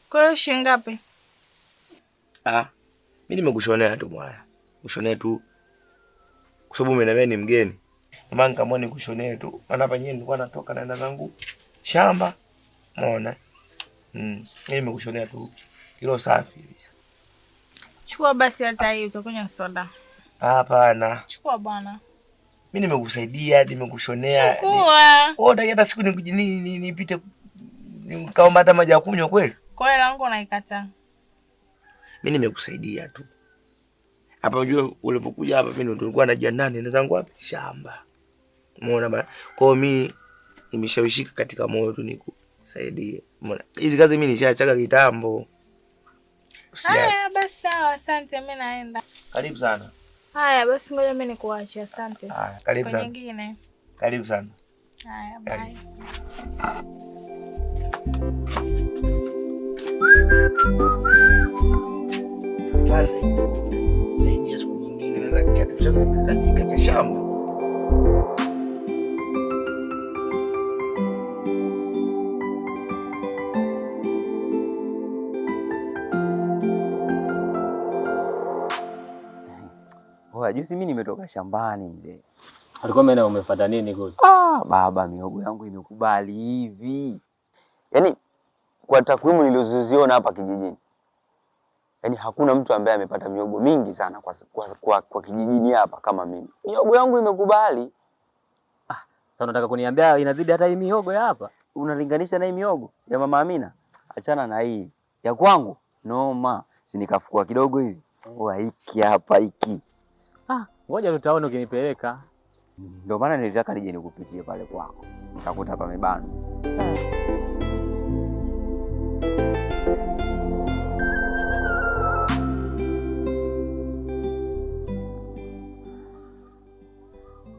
Kwa hiyo shilingi ngapi? Mimi nimekushonea tu mwaya. Kushonea tu. Kwa sababu mimi ni mgeni. Maana kama nikushonea tu. Maana hapa nyenye nilikuwa natoka naenda zangu shamba. Umeona? Mimi nimekushonea tu kilo safi kabisa. Chukua basi hata hii utakunywa soda. Hapana. Chukua bwana. Mimi nimekusaidia, nimekushonea. Chukua. Wewe hata siku nipite nikaomba hata maji ya kunywa kweli? Kwa hiyo langu unaikataa. Mimi nimekusaidia tu. Hapa unajua ulipokuja hapa mimi nilikuwa najiandaa nenda zangu wapi? Shamba. Umeona bana? Kwa hiyo mimi nimeshawishika katika moyo tu nikusaidie. Umeona? Hizi kazi mimi nishaachaga kitambo. Haya basi sawa, asante mimi naenda. Karibu sana. Haya basi ngoja mimi nikuache, asante. Haya, karibu sana. Siku nyingine. Karibu sana. Haya, bye. Saidia siku nyingine naweza katika shamba. Juzi mimi nimetoka shambani mzee. Alikuwa mena umefuata nini kule? Baba miogo yangu imekubali hivi. Yaani kwa takwimu nilizoziona hapa kijijini. Yaani hakuna mtu ambaye amepata miogo mingi sana kwa kijijini hapa kama mimi. Miogo yangu imekubali. Sasa unataka kuniambia inazidi hata hii miogo ya hapa? Unalinganisha na hii miogo ya Mama Amina? Achana na hii. Ya kwangu noma. Si nikafukua kidogo hivi. Hiki hapa hiki. Ngoja tutaona ukinipeleka. Ndio maana nilitaka nije nikupitie pale kwako. Nikakuta pamebana.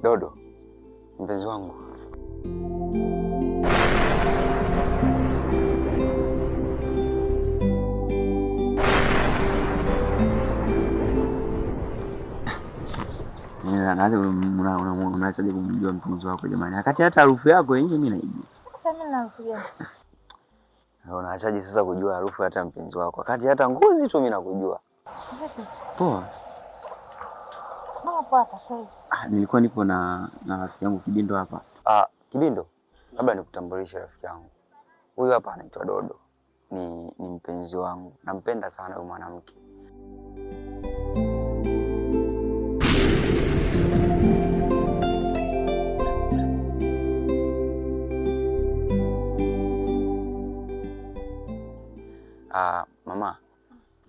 Dodo, mpenzi wangu. Unachaje kumjua mpenzi wako jamani? Wakati hata harufu yako nje mimi naijua. Sasa mimi na harufu gani? Unaachaje sasa kujua harufu hata mpenzi wako? Wakati hata ngozi tu mimi nakujua. Poa. Mama poa sasa. Nilikuwa nipo na rafiki yangu Kibindo hapa. Kibindo? Labda nikutambulishe rafiki yangu. Huyu hapa anaitwa Dodo. Ni mpenzi wangu. Nampenda sana huyu mwanamke. Mama,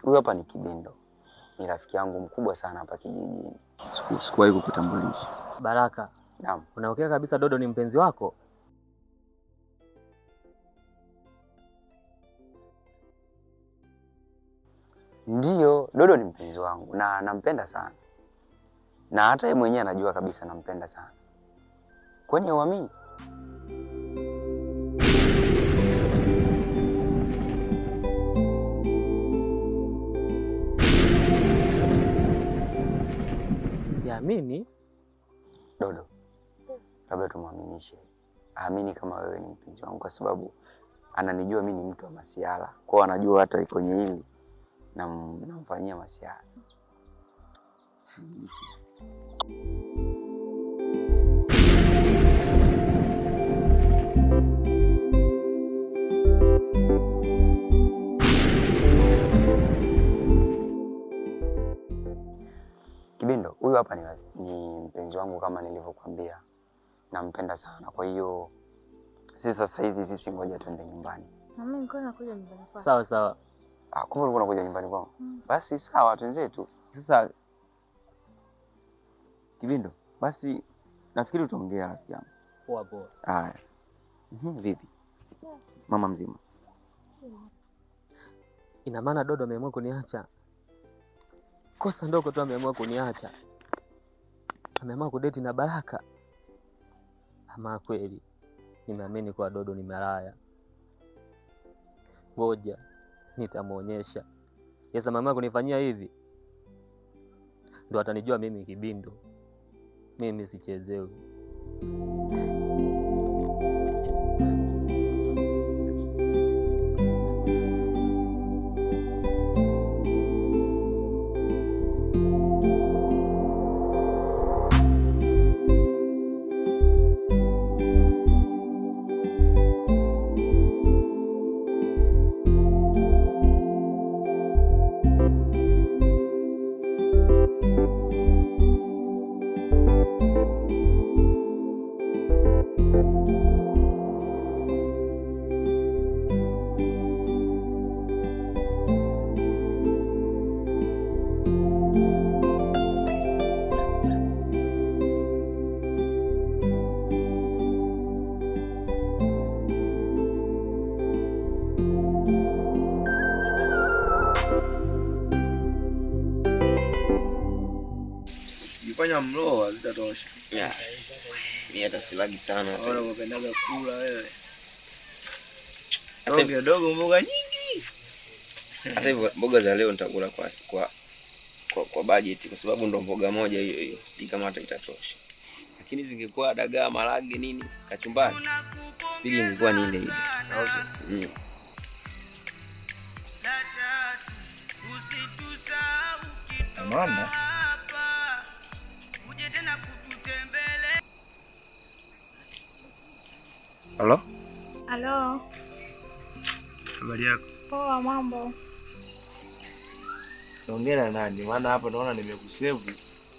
huyu hapa ni Kibindo. Ni rafiki yangu mkubwa sana hapa kijijini. Sikuwahi kukutambulisha. Baraka. Naam. Unaongea kabisa Dodo ni mpenzi wako? Ndiyo, Dodo ni mpenzi wangu na nampenda sana. Na hata yeye mwenyewe anajua kabisa nampenda sana. Kwani huamini? Siamini. Dodo, labda tumwaminishe. Aamini kama wewe ni mpenzi wangu kwa sababu ananijua mimi ni mtu wa masiala. Kwa anajua hata kwenye hili namfanyia masiala. Kibindo, huyu hapa ni mpenzi wangu kama nilivyokuambia. Nampenda sana. Kwa hiyo sisi ngoja twende nyumbani. Mama nilikuwa nakuja nyumbani kwako. Sawa sawa. Kumbe ulikuwa unakuja nyumbani kwangu? Basi sawa, twenzetu. Sasa Kibindo, basi nafikiri utaongea rafiki yangu. Poa poa. Haya. Vipi? Mama mzima. Ina maana Dodo ameamua kuniacha. Kosa ndogo tu ameamua kuniacha. Ameamua kudeti na Baraka. Ama kweli nimeamini kwa Dodo ni malaya. Ngoja nitamuonyesha. Yesa mama kunifanyia hivi ndo atanijua mimi Kibindo. Mimi sichezewi. Ila mlo zitatosha. Yeah. Mimi hata silagi sana hata. Wala unapendaga kula wewe. Hata dogo mboga nyingi. Hata hivyo mboga za leo nitakula kwa budget kwa sababu ndo mboga moja hiyo. Sijui kama hata itatosha. Lakini zingekuwa dagaa, marage nini, kachumbari. Spidi ingekuwa ni ile ile. Mama. Halo? Halo. Habari yako? Poa, mambo. Naongea na nani? Maana hapa naona nimekusave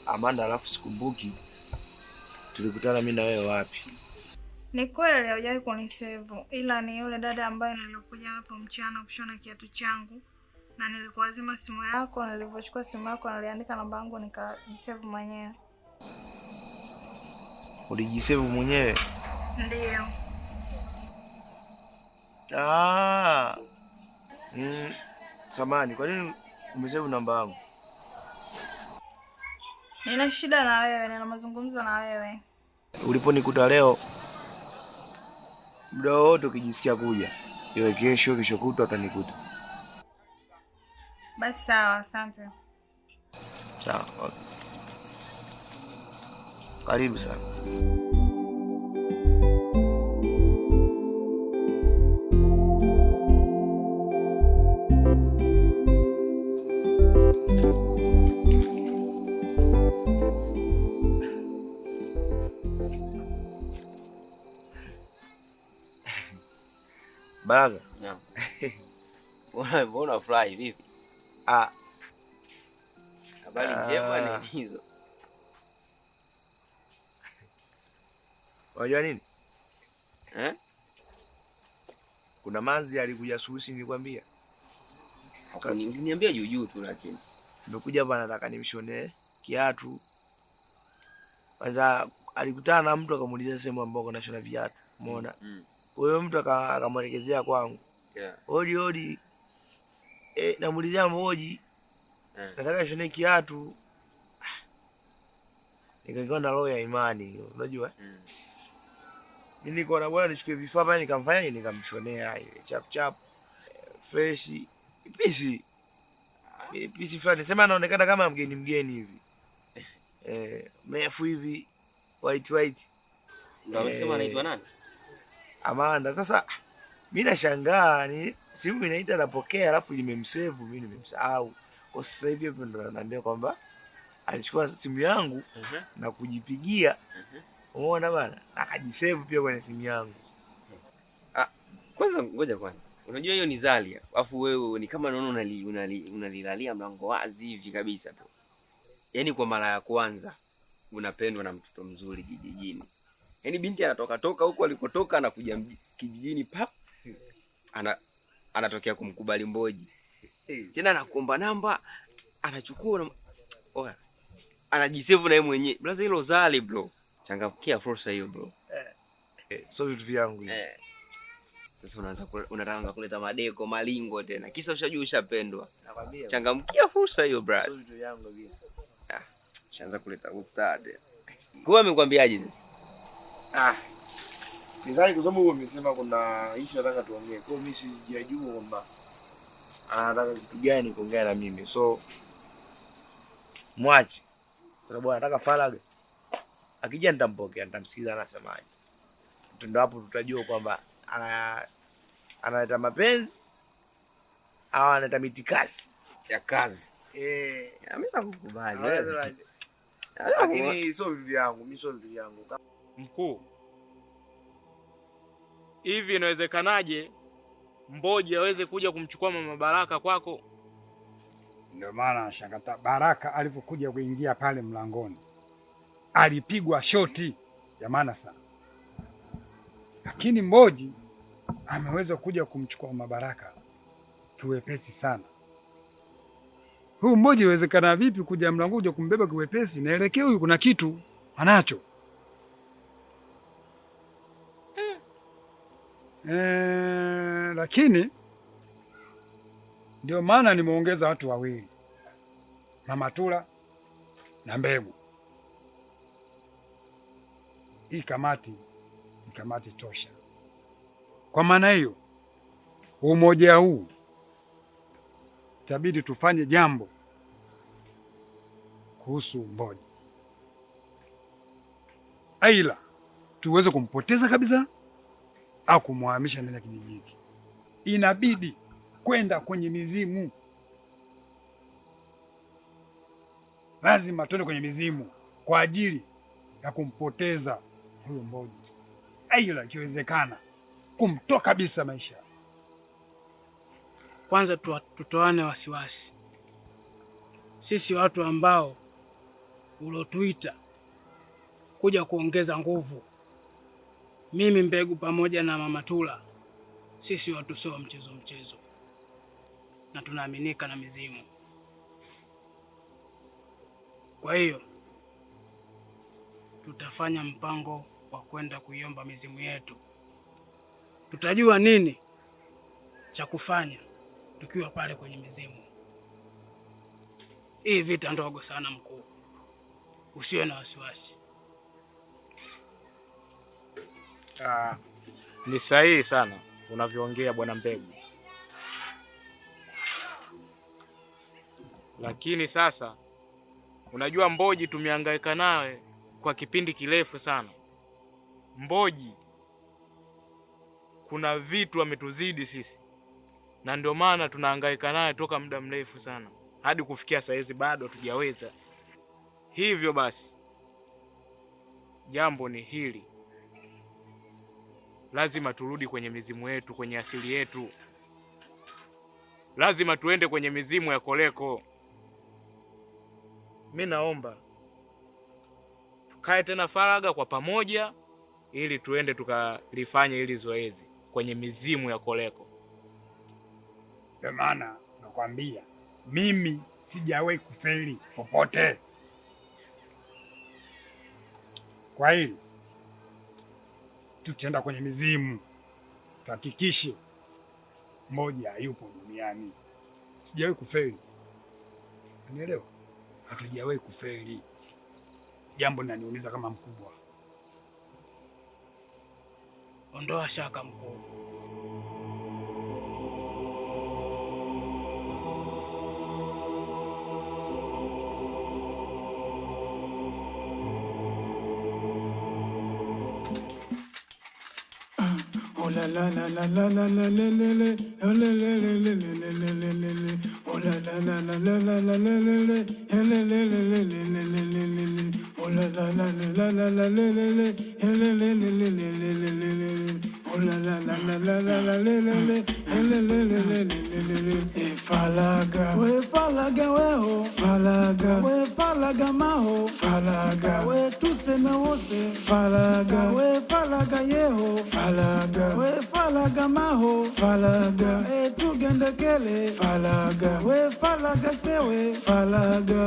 Amanda alafu sikumbuki. Tulikutana mimi na wewe wapi? Ni kweli haujawahi kunisave, ila ni yule dada ambaye nilikuja hapo mchana kushona kiatu changu na nilikuazima simu yako, nilipochukua simu yako niliandika namba yangu nikajisave mwenyewe. Ulijisave mwenyewe? Ndio. Samani, kwa nini umesave namba yangu? Nina shida na wewe, nina mazungumzo na wewe. Uliponikuta leo, muda wote ukijisikia kuja, iwe kesho kutwa utanikuta. Basi sawa, asante. Sawa. Okay. Karibu sana. Baga. Naam. Mbona fly vipi? Habari njema ni hizo. Unajua nini? Kuna manzi alikuja susi nilikwambia. Niambia juu tu lakini. Nimekuja hapa nataka nimshonee kiatu. Kwanza alikutana na mtu akamuuliza sehemu ambapo kuna shona viatu. Umeona? Huyo mtu akamwelekezea kwangu. Yeah. Odi. Namuulizia mmoja. Nataka nishone kiatu. Nikaingia na roho ya imani, unajua? Mimi niko na bwana nichukue vifaa bali nikamfanya nikamshonea ile chap fresh pisi fulani. Sema anaonekana kama mgeni hivi. Mrefu hivi white. Ndio amesema anaitwa nani? Amanda. Sasa mimi nashangaa ni simu inaita napokea alafu nimemsave mimi nimemsahau. Kwa sasa hivi hapo ndo ananiambia kwamba alichukua simu yangu na kujipigia. Umeona bana? Akajisave pia kwenye simu yangu. Kwanza ngoja kwanza. Unajua hiyo ni Zalia. Alafu wewe ni kama unaona unalilalia mlango wazi hivi kabisa tu. Yaani kwa mara ya kwanza unapendwa na mtoto mzuri kijijini. Yaani binti anatoka huko alikotoka anakuja kijijini pap. Anatokea kumkubali Mboji. Tena anakuomba namba, anachukua anajisave na yeye mwenyewe. Blaza hilo Zali bro. Changamkia fursa hiyo bro. So vitu vyangu hivi. Sasa unataka kuleta madeko malingo tena. Kisa ushajua ushapendwa. Nakwambia. Changamkia fursa hiyo bro. So vitu vyangu kabisa. Shaanza kuleta ustadi. Kwa amekwambiaje sasa? Nizai kwa sababu umesema kuna issue nataka tuongee. Kwa mimi sijajua kwamba anataka kitu gani kuongea na mimi. So mwache. Kwa sababu anataka faraga. Akija nitampokea, nitamsikiza anasemaje. Ndio hapo tutajua kwamba analeta mapenzi au analeta mitikasi ya kazi. Mimi nakukubali. Lakini sio vitu vyangu, mimi sio vitu vyangu. Mkuu, hivi inawezekanaje Mboji aweze kuja kumchukua Mama Baraka kwako? Ndio maana nashangaa Baraka alipokuja kuingia pale mlangoni alipigwa shoti ya maana sana, lakini Mboji ameweza kuja kumchukua Mama Baraka kiwepesi sana. Huyu Mboji inawezekana vipi kuja mlangoni kuja kumbeba kiwepesi? Naelekea huyu kuna kitu anacho. Lakini ndio maana nimeongeza watu wawili, Mama Tula na Mbegu. hii kamati ni kamati tosha. Kwa maana hiyo, umoja huu itabidi tufanye jambo kuhusu Mboji, aila tuweze kumpoteza kabisa au kumhamisha ndani ya kijiji hiki. Inabidi kwenda kwenye mizimu, lazima twende kwenye mizimu kwa ajili ya kumpoteza huyo Mboji, aila ikiwezekana kumtoa kabisa maisha. Kwanza tutoane wasiwasi, sisi watu ambao ulotuita kuja kuongeza nguvu, mimi Mbegu pamoja na Mama Tula, sisi watu sio mchezo na tunaaminika na mizimu. Kwa hiyo tutafanya mpango wa kwenda kuiomba mizimu yetu. Tutajua nini cha kufanya tukiwa pale kwenye mizimu. Hii vita ndogo sana mkuu, usiwe na wasiwasi. Ni sahihi sana unavyoongea Bwana Mbegu, lakini sasa unajua Mboji tumehangaika nawe kwa kipindi kirefu sana. Mboji kuna vitu ametuzidi sisi, na ndio maana tunahangaika naye toka muda mrefu sana hadi kufikia saizi bado hatujaweza. Hivyo basi jambo ni hili, lazima turudi kwenye mizimu yetu, kwenye asili yetu. Lazima tuende kwenye mizimu ya Koleko. Mimi naomba tukae tena faraga kwa pamoja ili tuende tukalifanya hili zoezi kwenye mizimu ya Koleko. Kwa maana nakwambia mimi sijawahi kufeli popote. Kwa hiyo tutaenda kwenye mizimu, tuhakikishe Mmoja yupo duniani. Sijawahi kufeli, unielewa? Hatujawahi kufeli. Jambo linaniuliza kama mkubwa. Ondoa shaka mkuu. La la la la la la la la la la la la la la la la la la la. Oh la la la la la la la la la la la la la la la la la la. Oh la la la la la la la la la la la la la la la. Oh la la la la la la la la la la la la la. Falaga, we falaga we ho, falaga, we falaga maho, falaga, we tuseme wose, falaga, we falaga yeho, falaga, we falaga maho, falaga, tugende kele, falaga, we falaga sewe, falaga.